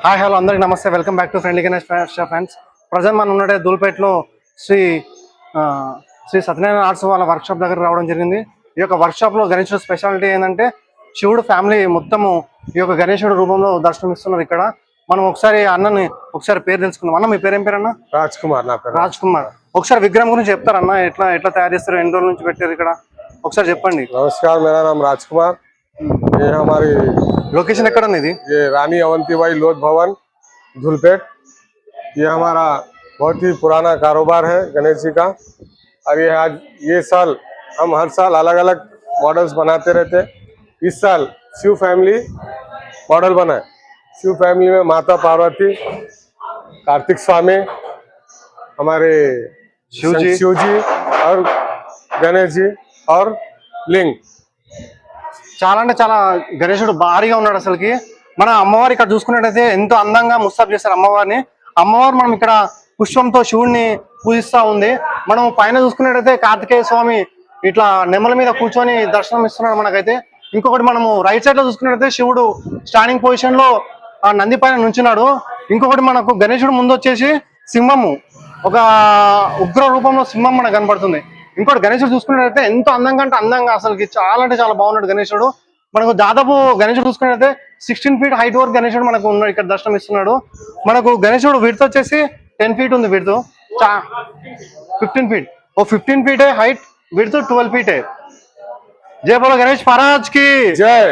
Hi hello అందరికి నమస్తే, welcome back to friendly Ganesh friends. Present మనం ఉన్నట్టే ధూల్పేటలో శ్రీ శ్రీ సత్యనారాయణ ఆర్ట్స్ వాళ్ళ వర్క్షాప్ దగ్గర రావడం జరిగింది. ఈ యొక్క వర్క్షాప్లో గణేశుడు స్పెషాలిటీ ఏంటంటే శివుడు ఫ్యామిలీ మొత్తము ఈ యొక్క గణేశుడు రూపంలో దర్శనం ఇస్తున్నారు. ఇక్కడ మనం ఒకసారి అన్నని ఒకసారి పేరు తెలుసుకుందాం. అన్న మీ పేరు ఏం పేరు అన్న? राज कुमार ना పేరు రాజ్ కుమార్. ఒకసారి విగ్రహం గురించి చెప్తారు అన్న, ఎట్లా ఎట్లా తయారు చేస్తారు, ఎన్ని రోజుల నుంచి పెట్టారు ఇక్కడ ఒకసారి చెప్పండి. नमस्कार, मेरा नाम राज कुमार। ये हमारी లొకేషన్ ఎక్కడ ఇది? ये रानी अवंतीबाई लोध भवन धूलपेट। ये हमारा बहुत ही पुराना कारोबार है गणेश जी का। और ये आज ये साल हम हर साल अलग अलग मॉडल्स बनाते रहते। इस साल शिव फैमिली मॉडल बनाए। शिव फैमिली में माता पार्वती, कार्तिक स्वामी, हमारे शिव जी और गणेश जी और लिंग। చాలా అంటే చాలా గణేశుడు భారీగా ఉన్నాడు. అసలుకి మన అమ్మవారు ఇక్కడ చూసుకున్నట్టయితే ఎంతో అందంగా ముస్తాబ్ చేస్తారు అమ్మవారిని. అమ్మవారు మనం ఇక్కడ పుష్పంతో శివుడిని పూజిస్తా ఉంది. మనం పైన చూసుకున్నట్టయితే కార్తికేయ స్వామి ఇట్లా నెమల మీద కూర్చొని దర్శనం ఇస్తున్నాడు మనకైతే. ఇంకొకటి మనము రైట్ సైడ్ లో చూసుకున్నట్టయితే శివుడు స్టాండింగ్ పొజిషన్ లో ఆ నంది పైన నుంచున్నాడు. ఇంకొకటి మనకు గణేశుడు ముందు వచ్చేసి సింహము, ఒక ఉగ్ర రూపంలో సింహం మనకు కనబడుతుంది. ఇంకోటి గణేశుడు చూసుకున్నట్టయితే ఎంతో అందంగా అంటే అందంగా అసలుకి చాలా అంటే చాలా బాగున్నాడు గణేశుడు. మనకు దాదాపు గణేశుడు చూసుకున్నట్టయితే 16 feet హైట్ వరకు గణేశుడు మనకు ఉన్నాడు, ఇక్కడ దర్శనం ఇస్తున్నాడు. మనకు గణేశుడు విడ్త్ వచ్చేసి 10 feet ఉంది. విడ్త్ 15 feet, ఓ 15 feet హైట్, విడ్త్ 12 feet. జై బోలో గణేష్ మహారాజ్ కి जय।